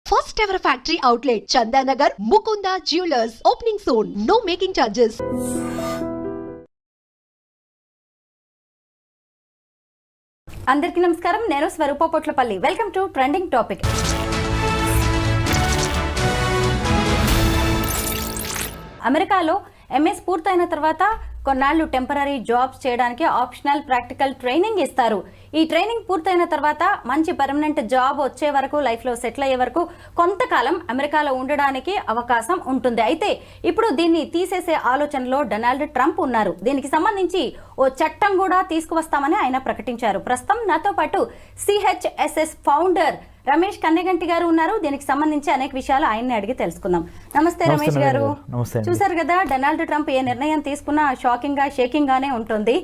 First ever factory outlet, Chandanagar, Mukunda Jewelers, opening soon. No making charges. అందరికీ నమస్కారం. నేను Swaroopa Potlapalli. Welcome to trending topic. అమెరికాలో MS పూర్తయిన తర్వాత కొన్నాళ్ళు టెంపరీ జాబ్స్ చేయడానికి ఆప్షనల్ ప్రాక్టికల్ ట్రైనింగ్ ఇస్తారు. ఈ ట్రైనింగ్ పూర్తయిన తర్వాత మంచి పర్మనెంట్ జాబ్ వచ్చే వరకు, లైఫ్లో సెటిల్ అయ్యే వరకు కొంతకాలం అమెరికాలో ఉండడానికి అవకాశం ఉంటుంది. అయితే ఇప్పుడు దీన్ని తీసేసే ఆలోచనలో డొనాల్డ్ ట్రంప్ ఉన్నారు. దీనికి సంబంధించి ఓ చట్టం కూడా తీసుకువస్తామని ఆయన ప్రకటించారు. ప్రస్తుతం నాతో పాటు సిహెచ్ఎస్ఎస్ ఫౌండర్ రమేష్ కన్నెగంటి గారు ఉన్నారు. దీనికి సంబంధించి అనేక విషయాలు ఆయన్ని అడిగి తెలుసుకుందాం. నమస్తే రమేష్ గారు. చూసారు కదా, డొనాల్డ్ ట్రంప్ ఏ నిర్ణయం తీసుకున్నా షాకింగ్ గా, షేకింగ్ గానే ఉంటుంది.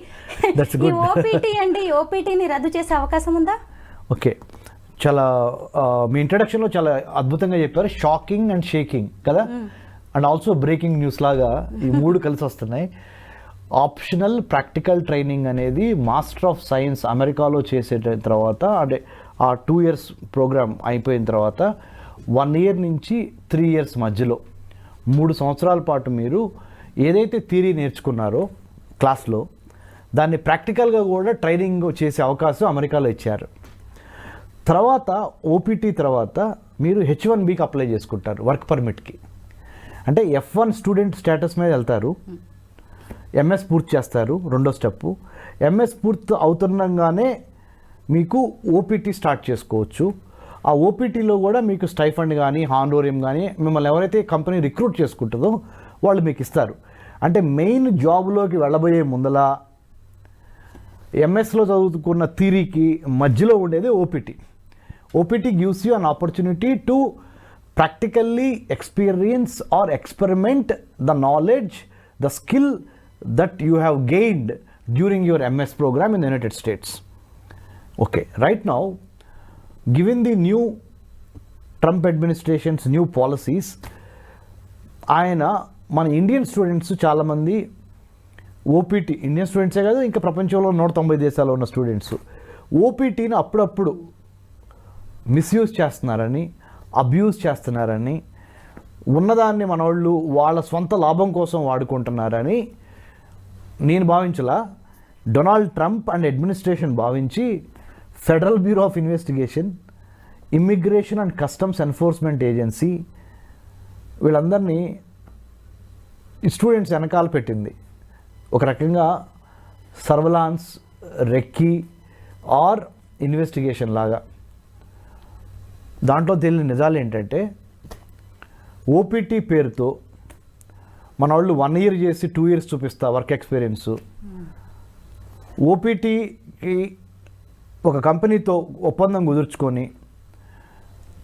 ఈ ఓపీటీ అండి, ఓపీటీని రద్దు చేసే అవకాశం ఉందా? ఓకే, చాలా మీ ఇంట్రడక్షన్లో చాలా అద్భుతంగా చెప్పారు. షాకింగ్ అండ్ షేకింగ్ కదా, అండ్ ఆల్సో బ్రేకింగ్ న్యూస్ లాగా ఈ మూడు కలిసి వస్తున్నాయి. ఆప్షనల్ ప్రాక్టికల్ ట్రైనింగ్ అనేది మాస్టర్ ఆఫ్ సైన్స్ అమెరికాలో చేసే తర్వాత, అంటే ఆ 2 years ప్రోగ్రామ్ అయిపోయిన తర్వాత 1 year నుంచి 3 years మధ్యలో 3 సంవత్సరాల పాటు మీరు ఏదైతే థియరీ నేర్చుకున్నారో క్లాస్లో, దాన్ని ప్రాక్టికల్గా కూడా ట్రైనింగ్ చేసే అవకాశం అమెరికాలో ఇచ్చారు. తర్వాత ఓపీటీ తర్వాత మీరు H1Bకి అప్లై చేసుకుంటారు, వర్క్ పర్మిట్కి. అంటే F1 స్టూడెంట్ స్టేటస్ మీద వెళ్తారు. ఎంఎస్ పూర్తి చేస్తారు, రెండో స్టెప్పు. ఎంఎస్ పూర్తి అవుతుండగానే మీకు ఓపీటీ స్టార్ట్ చేసుకోవచ్చు. ఆ ఓపీటీలో కూడా మీకు స్టైఫండ్ కానీ, హానోరియం కానీ, మిమ్మల్ని ఎవరైతే కంపెనీ రిక్రూట్ చేసుకుంటుందో వాళ్ళు మీకు ఇస్తారు. అంటే మెయిన్ జాబ్లోకి వెళ్ళబోయే ముందల ఎంఎస్లో చదువుకున్న థియరీకి మధ్యలో ఉండేది OPT. OPT gives you an opportunity to practically experience or experiment the knowledge, the skill that you have gained during your MS program in the United States. Okay, right now, given the new Trump administration's new policies, ఆయన మన Indian students చాలామంది OPT, Indian స్టూడెంట్సే కాదు, ఇంకా ప్రపంచంలో 190 దేశాల్లో ఉన్న students ఓపీటీని అప్పుడప్పుడు misuse చేస్తున్నారని, అబ్యూజ్ చేస్తున్నారని, ఉన్నదాన్ని మన వాళ్ళు వాళ్ళ సొంత లాభం కోసం వాడుకుంటున్నారని నేను భావించలా. డొనాల్డ్ ట్రంప్ అండ్ అడ్మినిస్ట్రేషన్ భావించి federal bureau of investigation, immigration and customs enforcement agency వీళ్ళందరినీ స్టూడెంట్స్ వెనకాల పెట్టింది. ఒక రకంగా సర్వలాన్స్, రెక్కీ ఆర్ ఇన్వెస్టిగేషన్ లాగా. దాంట్లో తెలియని నిజాలు ఏంటంటే, ఓపీటీ పేరుతో మన వాళ్ళు 1 year చేసి 2 years చూపిస్తా వర్క్ ఎక్స్పీరియన్స్. ఓపీటీకి ఒక కంపెనీతో ఒప్పందం కుదుర్చుకొని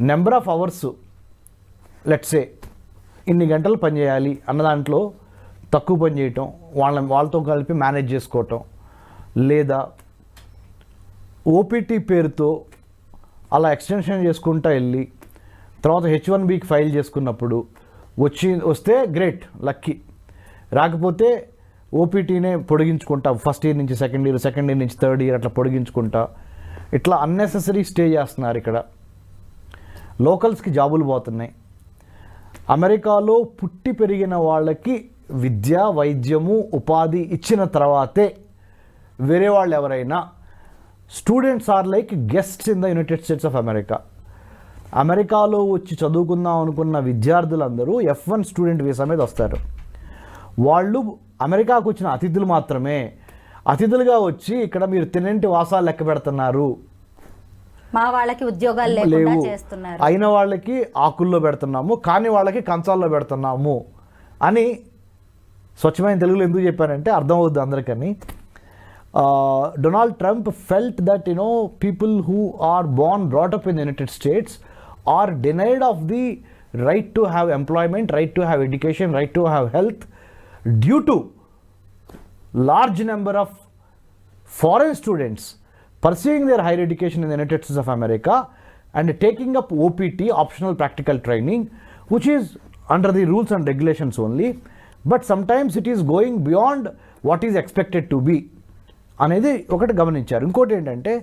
నెంబర్ ఆఫ్ అవర్స్, లెట్సే ఇన్ని గంటలు పనిచేయాలి అన్న దాంట్లో తక్కువ పని చేయటం, వాళ్ళతో కలిపి మేనేజ్ చేసుకోవటం, లేదా ఓపీటీ పేరుతో అలా ఎక్స్టెన్షన్ చేసుకుంటూ వెళ్ళి తర్వాత H1Bకి ఫైల్ చేసుకున్నప్పుడు వస్తే గ్రేట్, లక్కీ. రాకపోతే ఓపీటీనే పొడిగించుకుంటా, ఫస్ట్ ఇయర్ నుంచి సెకండ్ ఇయర్, సెకండ్ ఇయర్ నుంచి థర్డ్ ఇయర్ అట్లా పొడిగించుకుంటా, ఇట్లా అన్నెసెసరీ స్టే చేస్తున్నారు. ఇక్కడ లోకల్స్కి జాబులు పోతున్నాయి. అమెరికాలో పుట్టి పెరిగిన వాళ్ళకి విద్య, వైద్యము, ఉపాధి ఇచ్చిన తర్వాతే వేరే వాళ్ళు ఎవరైనా, students or like guests in the United States of America. అమెరికాలో వచ్చి చదువుకుందాం అనుకున్న విద్యార్థులందరూ F1 స్టూడెంట్ వీసా మీద వస్తారు. వాళ్ళు అమెరికాకు వచ్చిన అతిథులు మాత్రమే. అతిథులుగా వచ్చి ఇక్కడ మీరు తినంటి వాసాలు లెక్క పెడుతున్నారు, మా వాళ్ళకి ఉద్యోగాలు లేకుండా చేస్తున్నారు, అయిన వాళ్ళకి ఆకుల్లో పెడుతున్నాము, కాని వాళ్ళకి కంచాల్లో పెడుతున్నాము అని స్వచ్ఛమైన తెలుగులో ఎందుకు చెప్పారంటే అర్థమవుద్ది అందరికని. Donald Trump felt that people who are brought up in the United States are denied of the right to have employment, right to have education, right to have health due to large number of foreign students pursuing their higher education in the United States of America and taking up OPT, optional practical training, which is under the rules and regulations only, but sometimes it is going beyond what is expected to be అనేది ఒకటి గమనించారు. ఇంకోటి ఏంటంటే,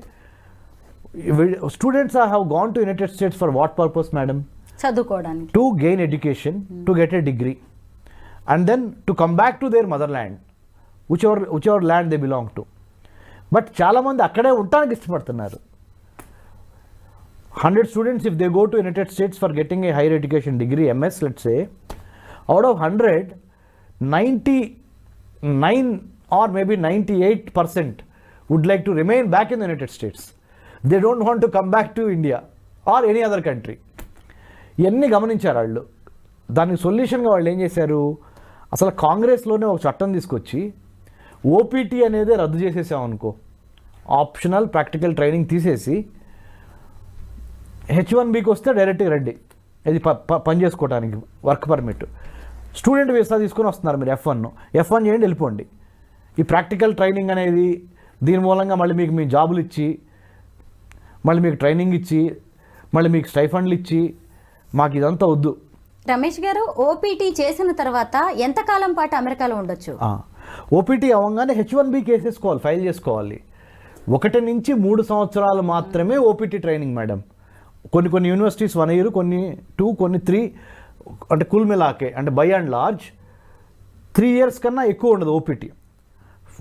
students have gone to United States for what purpose madam? చదువుకోవడానికి, to gain education, to get a degree, and then to come back to their mother land, whichever land they belong to. But చాలామంది అక్కడే ఉండటానికి ఇష్టపడుతున్నారు. 100 students, if they go to United States for getting a higher education degree, MS, let's say, out of 100, 99 or maybe 98% would like to remain back in the United States. They don't want to come back to India or any other country. ఇవన్నీ గమనించారు వాళ్ళు. దానికి సొల్యూషన్గా వాళ్ళు ఏం చేశారు, అసలు కాంగ్రెస్లోనే ఒక చట్టం తీసుకొచ్చి ఓపీటీ అనేది రద్దు చేసేసామనుకో, ఆప్షనల్ ప్రాక్టికల్ ట్రైనింగ్ తీసేసి H1Bకి వస్తే డైరెక్ట్గా రండి, ఇది పని చేసుకోవడానికి వర్క్ పర్మిట్. స్టూడెంట్ వీసా తీసుకొని వస్తున్నారు మీరు, F1 చేయండి వెళ్ళిపోండి. ఈ ప్రాక్టికల్ ట్రైనింగ్ అనేది దీని మూలంగా మళ్ళీ మీకు మీ జాబులు ఇచ్చి, మళ్ళీ మీకు ట్రైనింగ్ ఇచ్చి, మళ్ళీ మీకు స్టైఫండ్లు ఇచ్చి, మాకు ఇదంతా వద్దు. రమేష్ గారు, ఓపీటీ చేసిన తర్వాత ఎంతకాలం పాటు అమెరికాలో ఉండొచ్చు? ఓపీటీ అవ్వగానే H1B కేసేసుకోవాలి, ఫైల్ చేసుకోవాలి. 1 నుంచి 3 సంవత్సరాలు మాత్రమే ఓపీటీ ట్రైనింగ్ మేడం. కొన్ని యూనివర్సిటీస్ 1 year, కొన్ని 2, కొన్ని 3, అంటే కుల్ మిలాకే, అంటే బై అండ్ లార్జ్ 3 years కన్నా ఎక్కువ ఉండదు ఓపీటీ.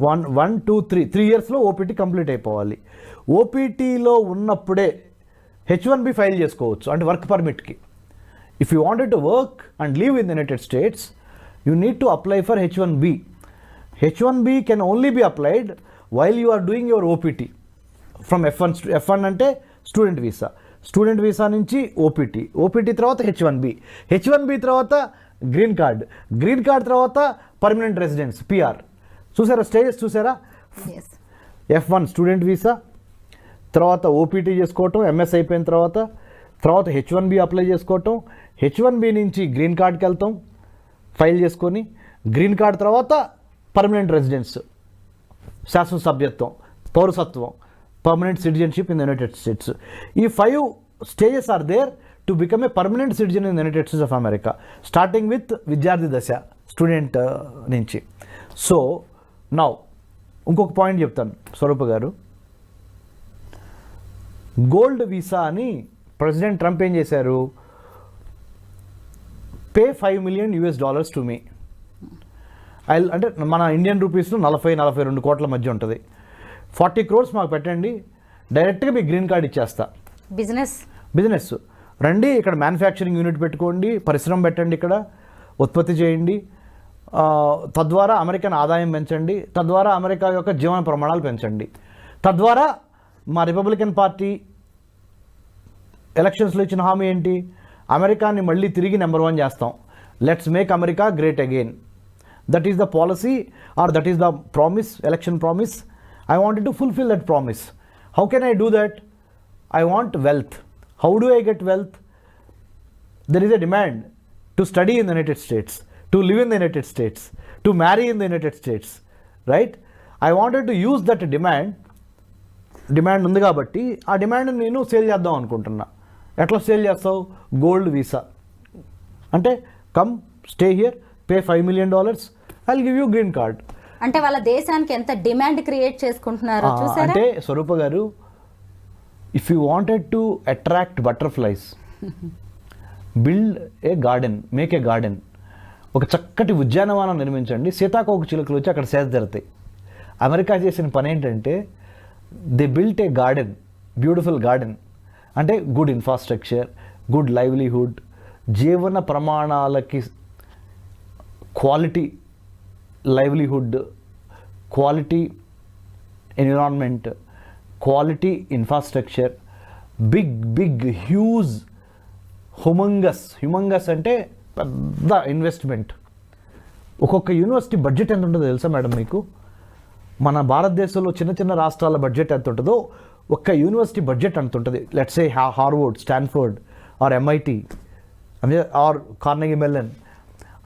1, 2, 3 yearsలో ఓపీటీ కంప్లీట్ అయిపోవాలి. ఓపీటీలో ఉన్నప్పుడే H1B ఫైల్ చేసుకోవచ్చు, అంటే వర్క్ పర్మిట్కి. If you wanted to work and live in the United States, you need to apply for H1B. H1B can only be applied while you are doing your OPT from F1 అంటే student visa, student visa నుంచి OPT తర్వాత H1B తర్వాత green card తర్వాత permanent residence PR. చూసారా stages, చూసారా? F1 student visa, తర్వాత OPT చేసుకోవటం, MS అయిపోయిన తర్వాత H1B అప్లై చేసుకోవటం, H1B నుంచి గ్రీన్ కార్డ్కి వెళ్తాం ఫైల్ చేసుకొని, గ్రీన్ కార్డ్ తర్వాత పర్మనెంట్ రెసిడెన్స్, శాశ్వత సభ్యత్వం, పౌరసత్వం, permanent citizenship in the United states. ఈ 5 stages are there to become a permanent citizen in the United States of America, starting with విద్యార్థి దశ, స్టూడెంట్ నుంచి. సో నౌ ఇంకొక పాయింట్ చెప్తాను స్వరూప గారు. గోల్డ్ వీసా అని ప్రెసిడెంట్ ట్రంప్ ఏం చేశారు, పే $5 million టు మీ. అంటే మన ఇండియన్ రూపీస్లో 40-42 కోట్ల మధ్య ఉంటుంది. 40 crores మాకు పెట్టండి, డైరెక్ట్గా మీకు గ్రీన్ కార్డ్ ఇచ్చేస్తా. బిజినెస్ రండి, ఇక్కడ మ్యానుఫ్యాక్చరింగ్ యూనిట్ పెట్టుకోండి, పరిశ్రమ పెట్టండి, ఇక్కడ ఉత్పత్తి చేయండి, తద్వారా అమెరికన్ ఆదాయం పెంచండి, తద్వారా అమెరికా యొక్క జీవన ప్రమాణాలు పెంచండి, తద్వారా మా రిపబ్లికన్ పార్టీ ఎలక్షన్స్లో ఇచ్చిన హామీ ఏంటి, అమెరికాని మళ్ళీ తిరిగి నెంబర్ 1 చేస్తాం, let's make America great again. That is the policy or that is the promise, election promise. I wanted to fulfill that promise. How can I do that? I want wealth. How do I get wealth? There is a demand to study in the United States, to live in the United States, to marry in the United States, right? I wanted to use that demand ఉంది కాబట్టి ఆ demand నేను sale చేద్దాం అనుకుంటున్నా. ఎట్లా sale చేస్తావు? Gold visa అంటే come stay here, pay $5 million, I'll give you green card. అంటే వాళ్ళ దేశానికి ఎంత డిమాండ్ క్రియేట్ చేసుకుంటున్నారో చూసారా? అంటే స్వరూప గారు, if you wanted to attract butterflies, build a garden, make a garden. ఒక చక్కటి ఉద్యానవనం నిర్మించండి, సీతాకోక చిలుకలు వచ్చి అక్కడ సేద తీరుతాయి. అమెరికా చేసిన పని ఏంటంటే they built a garden, beautiful garden. అంటే గుడ్ ఇన్ఫ్రాస్ట్రక్చర్, గుడ్ లైవ్లీహుడ్, జీవన ప్రమాణాలకి quality livelihood, quality environment, quality infrastructure, big humongous అంటే పెద్ద ఇన్వెస్ట్మెంట్. ఒక్కొక్క యూనివర్సిటీ బడ్జెట్ ఎంత ఉంటుందో తెలుసా మేడం మీకు? మన భారతదేశంలో చిన్న రాష్ట్రాల బడ్జెట్ ఎంత ఉంటుందో ఒక్క యూనివర్సిటీ బడ్జెట్ అంత ఉంటుంది. Let's say Harvard, Stanford or MIT or Carnegie Mellon.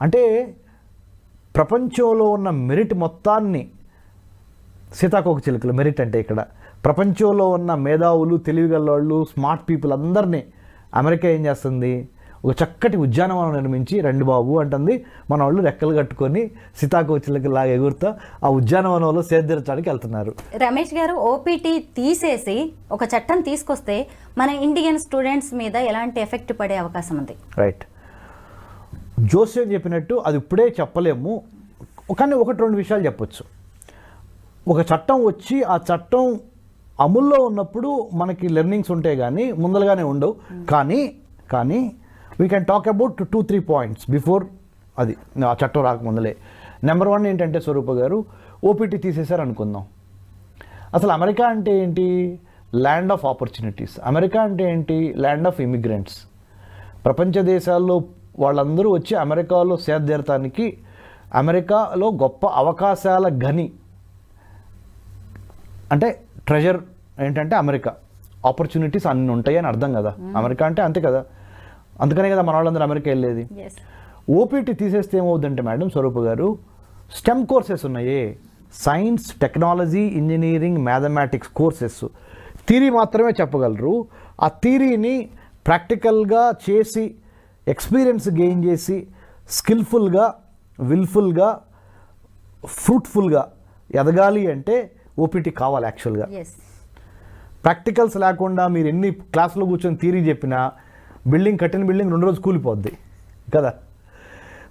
అంటే ప్రపంచంలో ఉన్న మెరిట్ మొత్తాన్ని, సీతాకోక చిలుకల మెరిట్ అంటే ఇక్కడ ప్రపంచంలో ఉన్న మేధావులు, తెలివిగల వాళ్ళు, స్మార్ట్ పీపుల్ అందరినీ అమెరికా ఏం చేస్తుంది, ఒక చక్కటి ఉద్యానవనం నిర్మించి రండి బాబు అంటుంది, మన వాళ్ళు రెక్కలు కట్టుకొని సీతాకోచిలకి లాగా ఎగురుతా ఆ ఉద్యానవనంలో సేదతీర్చడానికి వెళ్తున్నారు. రమేష్ గారు, ఓపీటీ తీసేసి ఒక చట్టం తీసుకొస్తే మన ఇండియన్ స్టూడెంట్స్ మీద ఎలాంటి ఎఫెక్ట్ పడే అవకాశం ఉంది? రైట్, జోస్యం చెప్పినట్టు అది ఇప్పుడే చెప్పలేము, కానీ ఒకటి రెండు విషయాలు చెప్పొచ్చు. ఒక చట్టం వచ్చి ఆ చట్టం అమల్లో ఉన్నప్పుడు మనకి లెర్నింగ్స్ ఉంటాయి కానీ ముందలుగానే ఉండవు. కానీ we can talk about 2-3 points before అది ఆ చట్టం రాకముందలే. నెంబర్ 1 ఏంటంటే స్వరూప గారు, ఓపీటీ తీసేశారు అనుకుందాం. అసలు అమెరికా అంటే ఏంటి? Land of opportunities. అమెరికా అంటే ఏంటి? Land of immigrants. ప్రపంచ దేశాల్లో వాళ్ళందరూ వచ్చి అమెరికాలో సేదతీరటానికి, అమెరికాలో గొప్ప అవకాశాల గని అంటే ట్రెజర్ ఏంటంటే అమెరికా. ఆపర్చునిటీస్ అన్నీ ఉంటాయి అని అర్థం కదా, అమెరికా అంటే అంతే కదా. అందుకనే కదా మన వాళ్ళందరూ అమెరికా వెళ్ళేది. ఓపీటీ తీసేస్తే ఏమవుతుందంటే మేడం స్వరూప గారు, స్టెమ్ కోర్సెస్ ఉన్నాయి, science, technology, engineering, mathematics courses theory మాత్రమే చెప్పగలరు. ఆ థియరీని ప్రాక్టికల్గా చేసి ఎక్స్పీరియన్స్ గెయిన్ చేసి స్కిల్ఫుల్గా, విల్ఫుల్గా, ఫ్రూట్ఫుల్గా ఎదగాలి అంటే ఓపీటీ కావాలి యాక్చువల్గా. ప్రాక్టికల్స్ లేకుండా మీరు ఎన్ని క్లాసులో కూర్చొని థియరీ చెప్పినా కట్టిన బిల్డింగ్ 2 రోజులు కూలిపోద్ది కదా.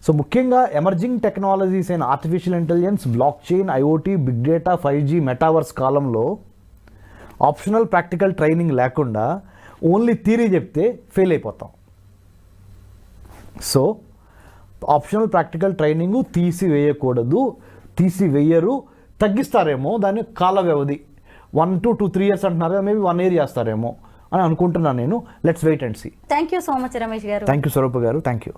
సో ముఖ్యంగా ఎమర్జింగ్ టెక్నాలజీస్ అయిన artificial intelligence, blockchain, IoT, big data, 5G, metaverse కాలంలో ఆప్షనల్ ప్రాక్టికల్ ట్రైనింగ్ లేకుండా ఓన్లీ థియరీ చెప్తే ఫెయిల్ అయిపోతాం. సో ఆప్షనల్ ప్రాక్టికల్ ట్రైనింగ్ తీసివేయరు, తగ్గిస్తారేమో దాని కాల వ్యవధి. 1 to 2-3 years అంటున్నారు, మేబీ 1 year చేస్తారేమో అని అనుకుంటున్నాను నేను. Let's wait and see. Thank you so much Ramesh గారు. థ్యాంక్ యూ స్వరూప గారు, థ్యాంక్ యూ.